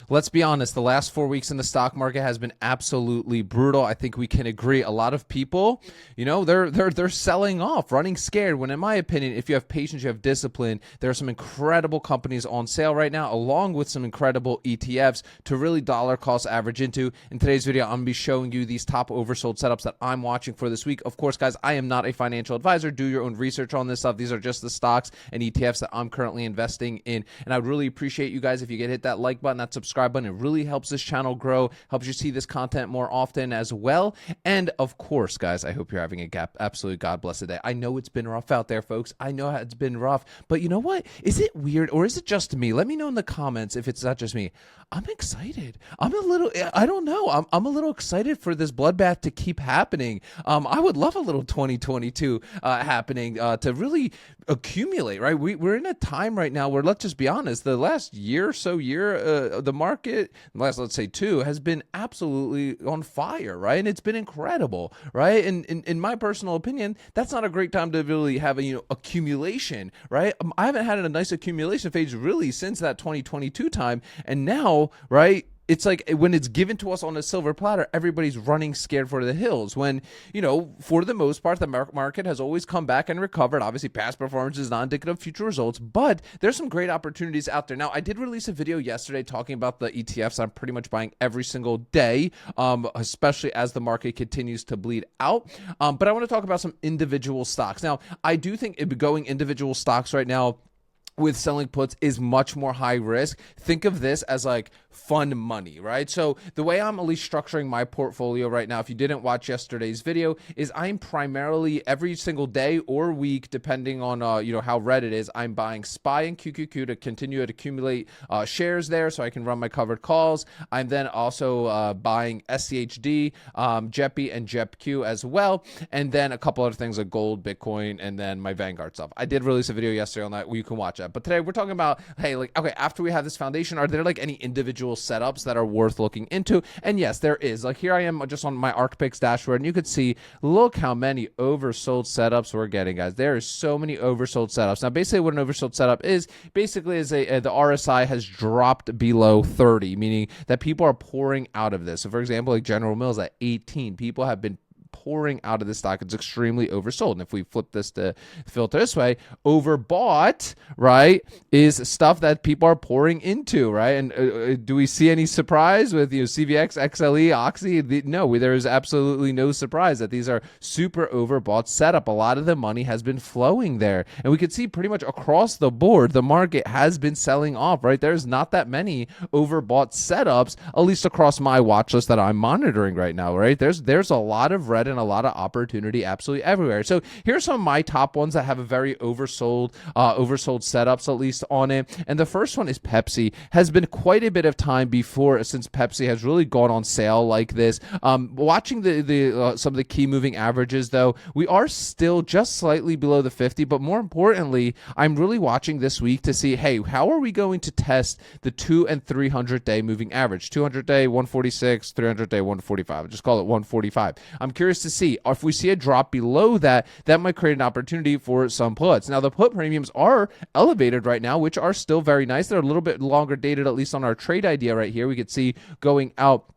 let's be honest, the last 4 weeks in the stock market has been absolutely brutal. I think we can agree. A lot of people, they're selling off, running scared, when in my opinion, if you have patience, you have discipline, there are some incredible companies on sale right now, along with some incredible ETFs to really dollar cost average into. In today's video, I'm going to be showing you these top oversold setups that I'm watching for this week. Of course, guys, I am not a financial advisor. Do your own research on this stuff. These are just the stocks and ETFs that I'm currently investing in. And I would really appreciate you guys if you could hit that like button, that subscribe button. It really helps this channel grow, helps you see this content more often as well. And of course, guys, I hope you're having a absolute God blessed day. I know it's been rough out there, folks. I know it's been rough, but you know what? Is it weird or is it just me? Let me know in the comments if it's not just me. I'm excited. I don't know. I'm a little excited for this bloodbath to keep happening. I would love a little 2022 happening to really accumulate, right? We're in a time right now where, let's just be honest, the last year or so the market, last, let's say 2, has been absolutely on fire, right? And it's been incredible, right? And in my personal opinion, that's not a great time to really have a accumulation, right? I haven't had a nice accumulation phase really since that 2022 time, and now, right, it's like when it's given to us on a silver platter, everybody's running scared for the hills when, for the most part, the market has always come back and recovered. Obviously, past performance is not indicative of future results, but there's some great opportunities out there. Now, I did release a video yesterday talking about the ETFs I'm pretty much buying every single day, especially as the market continues to bleed out. But I want to talk about some individual stocks. Now, I do think going individual stocks right now with selling puts is much more high risk. Think of this as like fun money, right? So the way I'm at least structuring my portfolio right now, if you didn't watch yesterday's video, is I'm primarily every single day or week, depending on how red it is, I'm buying SPY and QQQ to continue to accumulate shares there so I can run my covered calls. I'm then also buying SCHD, JEPI, and JEPQ as well, and then a couple other things like gold, Bitcoin, and then my Vanguard stuff. I did release a video yesterday on that where you can watch it. But today we're talking about, hey, okay, after we have this foundation, are there like any individual setups that are worth looking into? And yes, there is. Like here I am just on my ArkPicks dashboard, and you could see, look how many oversold setups we're getting, guys. There is so many oversold setups. Now, basically what an oversold setup is, basically is the RSI has dropped below 30, meaning that people are pouring out of this. So for example, like General Mills at 18, people have been pouring out of this stock. It's extremely oversold. And if we flip this to filter this way, overbought, right, is stuff that people are pouring into, right? And do we see any surprise with CVX, XLE, Oxy? No, there is absolutely no surprise that these are super overbought setup. A lot of the money has been flowing there. And we could see pretty much across the board, the market has been selling off, right? There's not that many overbought setups, at least across my watch list that I'm monitoring right now, right? There's a lot of red and a lot of opportunity absolutely everywhere. So here's some of my top ones that have a very oversold setups, at least on it. And the first one is Pepsi. Has been quite a bit of time since Pepsi has really gone on sale like this. Watching some of the key moving averages though, we are still just slightly below the 50, but more importantly, I'm really watching this week to see, hey, how are we going to test the 200 and 300 day moving average? 200 day 146, 300 day 145. I'll just call it 145. I'm curious to see if we see a drop below that might create an opportunity for some puts. Now the put premiums are elevated right now, which are still very nice. They're a little bit longer dated, at least on our trade idea right here. We could see going out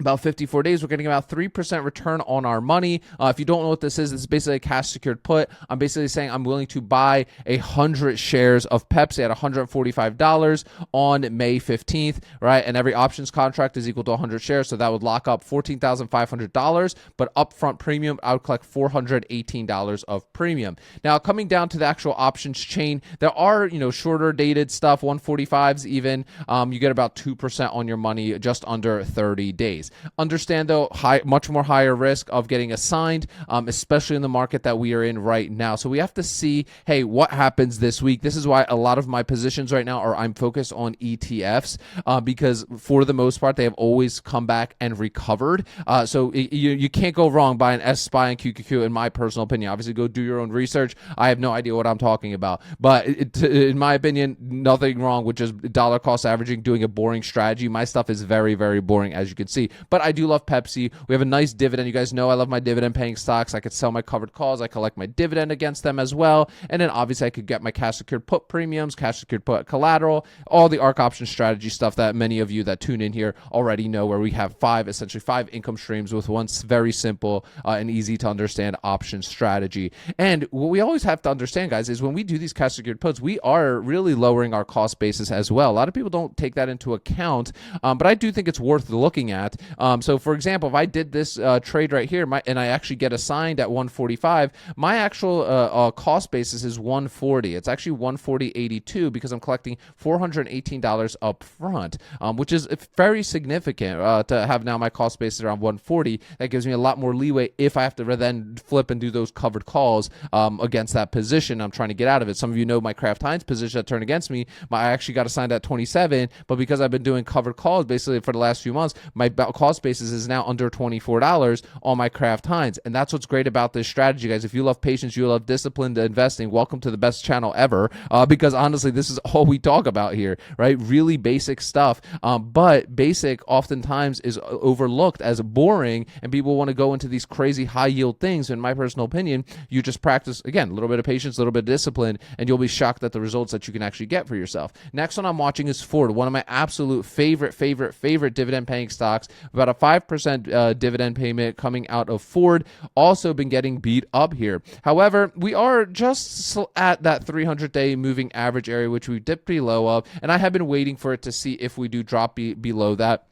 about 54 days, we're getting about 3% return on our money. If you don't know what this is basically a cash secured put. I'm basically saying I'm willing to buy 100 shares of Pepsi at $145 on May 15th, right? And every options contract is equal to 100 shares. So that would lock up $14,500, but upfront premium, I would collect $418 of premium. Now, coming down to the actual options chain, there are, shorter dated stuff, 145s even. You get about 2% on your money just under 30 days. Understand though, much more higher risk of getting assigned, especially in the market that we are in right now. So we have to see, hey, what happens this week? This is why a lot of my positions right now I'm focused on ETFs because for the most part, they have always come back and recovered. So you can't go wrong buying SPY and QQQ in my personal opinion. Obviously, go do your own research. I have no idea what I'm talking about. But in my opinion, nothing wrong with just dollar cost averaging, doing a boring strategy. My stuff is very, very boring, as you can see. but I do love Pepsi. We have a nice dividend. You guys know I love my dividend paying stocks. I could sell my covered calls. I collect my dividend against them as well. And then obviously I could get my cash secured put premiums, cash secured put collateral, all the Ark Options Strategy stuff that many of you that tune in here already know, where we have essentially five income streams with one very simple and easy to understand option strategy. And what we always have to understand, guys, is when we do these cash secured puts, we are really lowering our cost basis as well. A lot of people don't take that into account, but I do think it's worth looking at. So for example, if I did this trade right here and I actually get assigned at 145, my actual cost basis is 140. It's actually 140.82 because I'm collecting $418 up front, which is very significant to have now my cost basis around 140. That gives me a lot more leeway if I have to then flip and do those covered calls against that position I'm trying to get out of it. Some of you know my Kraft Heinz position that turned against me. I actually got assigned at 27, but because I've been doing covered calls basically for the last few months, my cost basis is now under $24 on my Kraft Heinz. And that's what's great about this strategy, guys. If you love patience, you love disciplined investing, welcome to the best channel ever, because honestly, this is all we talk about here, right? Really basic stuff. But basic oftentimes is overlooked as boring, and people want to go into these crazy high yield things. In my personal opinion, you just practice, again, a little bit of patience, a little bit of discipline, and you'll be shocked at the results that you can actually get for yourself. Next one I'm watching is Ford, one of my absolute favorite dividend paying stocks. About a 5% dividend payment coming out of Ford. Also been getting beat up here. However, we are just at that 300-day moving average area, which we dipped pretty low of, and I have been waiting for it to see if we do drop below that.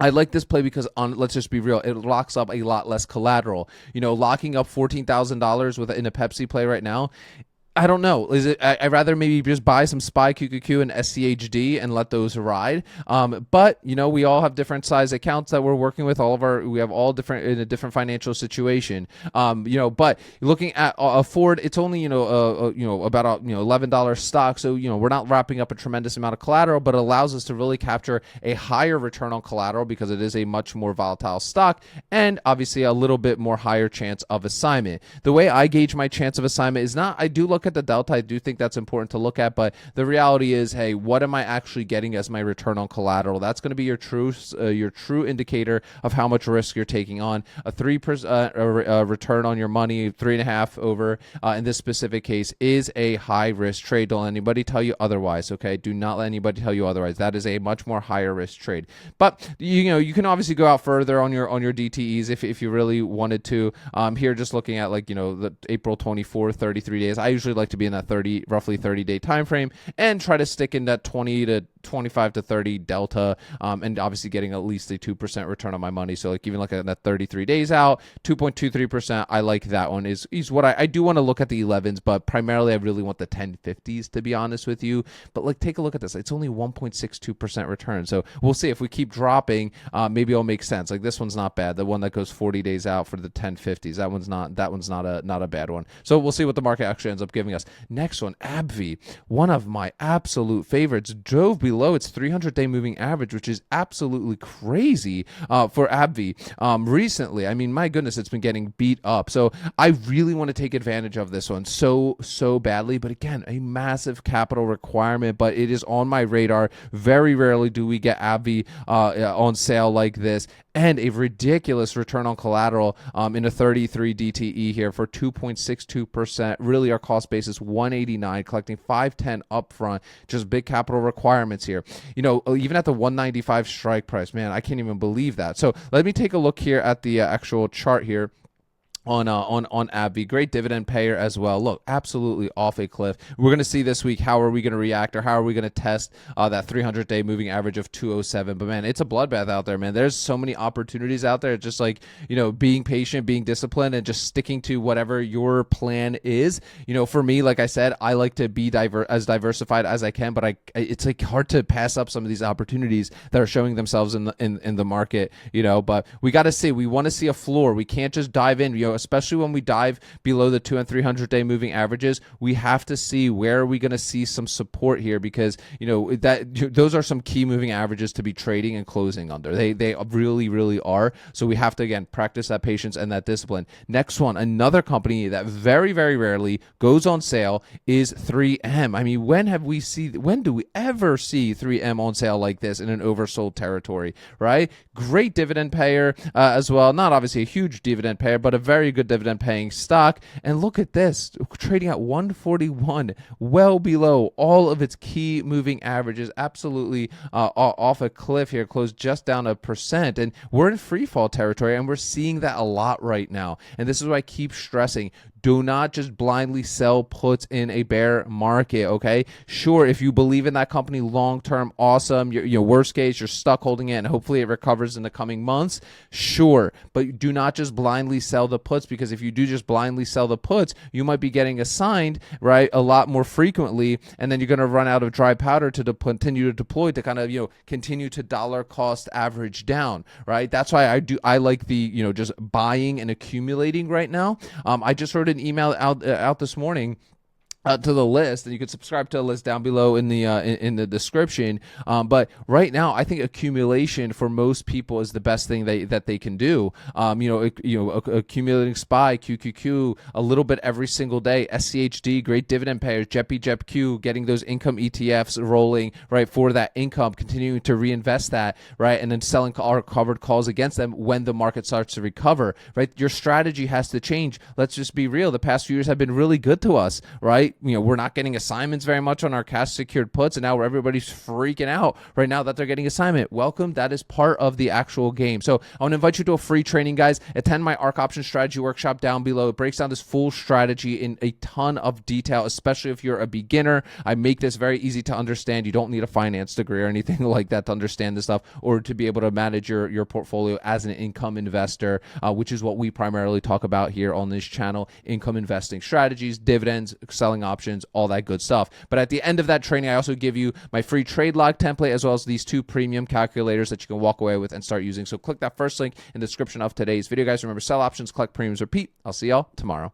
I like this play because, let's just be real, it locks up a lot less collateral. Locking up $14,000 in a Pepsi play right now, I don't know. I'd rather maybe just buy some SPY, QQQ, and SCHD and let those ride. But we all have different size accounts that we're working with. We have all different in a different financial situation. But looking at a Ford, it's only about $11 stock. So we're not wrapping up a tremendous amount of collateral, but it allows us to really capture a higher return on collateral because it is a much more volatile stock, and obviously a little bit more higher chance of assignment. The way I gauge my chance of assignment is I do look at the delta. I do think that's important to look at, but the reality is, hey, what am I actually getting as my return on collateral? That's going to be your true indicator of how much risk you're taking on. A 3% return on your money, 3.5 over in this specific case, is a high risk trade. Don't let anybody tell you otherwise. Okay, do not let anybody tell you otherwise. That is a much more higher risk trade. But you can obviously go out further on your DTEs if you really wanted to. Here, just looking at the April 24, 33 days. I usually like to be in that roughly 30-day time frame and try to stick in that 20 to 25 to 30 delta, and obviously getting at least a 2% return on my money. So even looking at that 33 days out, 2.23%, I like that one. Is what I do want to look at the 11s, but primarily I really want the 1050s, to be honest with you. But take a look at this. It's only 1.62% return. So we'll see if we keep dropping, maybe it'll make sense. This one's not bad. The one that goes 40 days out for the 1050s, that one's not a bad one. So we'll see what the market actually ends up giving us. Next one, AbbVie, one of my absolute favorites, drove below its 300-day moving average, which is absolutely crazy for AbbVie recently. I mean, my goodness, it's been getting beat up. So I really want to take advantage of this one so badly. But again, a massive capital requirement, but it is on my radar. Very rarely do we get AbbVie on sale like this. And a ridiculous return on collateral in a 33 DTE here for 2.62%. Really, our cost basis 189, collecting 510 upfront. Just big capital requirements here. Even at the 195 strike price, man, I can't even believe that. So let me take a look here at the actual chart here. On AbbVie, great dividend payer as well. Look, absolutely off a cliff. We're going to see this week how are we going to react, or how are we going to test that 300-day moving average of 207. But man, it's a bloodbath out there, man. There's so many opportunities out there. Just being patient, being disciplined, and just sticking to whatever your plan is. For me, like I said, I like to be as diversified as I can, but it's hard to pass up some of these opportunities that are showing themselves in the market. But we got to see. We want to see a floor. We can't just dive in. especially when we dive below the 200 and 300 day moving averages, we have to see where are we going to see some support here, because those are some key moving averages to be trading and closing under. They really are. So we have to, again, practice that patience and that discipline. Next one, another company that very rarely goes on sale is 3M. I mean, when do we ever see 3M on sale like this in an oversold territory, right? Great dividend payer as well. Not obviously a huge dividend payer, but a very good dividend paying stock. And look at this, trading at 141, well below all of its key moving averages. Absolutely off a cliff here, closed just down 1%. And we're in free fall territory, and we're seeing that a lot right now. And this is why I keep stressing, do not just blindly sell puts in a bear market, okay? Sure, if you believe in that company long-term, awesome. Your worst case, you're stuck holding it, and hopefully it recovers in the coming months. Sure, but do not just blindly sell the puts, because if you do just blindly sell the puts, you might be getting assigned, right, a lot more frequently, and then you're going to run out of dry powder to continue to deploy to kind of, continue to dollar cost average down, right? That's why I like the, just buying and accumulating right now. I just heard an email out this morning to the list, and you can subscribe to the list down below in the description. But right now, I think accumulation for most people is the best thing that they can do. Accumulating SPY, QQQ, a little bit every single day. SCHD, great dividend payers. JEPQ, getting those income ETFs rolling, right, for that income, continuing to reinvest that, right, and then selling our covered calls against them when the market starts to recover, right? Your strategy has to change. Let's just be real. The past few years have been really good to us, right? We're not getting assignments very much on our cash secured puts, and now everybody's freaking out right now that they're getting assignment. Welcome. That is part of the actual game. So I want to invite you to a free training, guys. Attend my Ark Options Strategy workshop down below. It breaks down this full strategy in a ton of detail, especially if you're a beginner. I make this very easy to understand. You don't need a finance degree or anything like that to understand this stuff, or to be able to manage your portfolio as an income investor, which is what we primarily talk about here on this channel. Income investing strategies, dividends, selling options, all that good stuff. But at the end of that training, I also give you my free trade log template, as well as these 2 premium calculators that you can walk away with and start using. So click that first link in the description of today's video, guys. Remember, sell options, collect premiums, repeat. I'll see y'all tomorrow.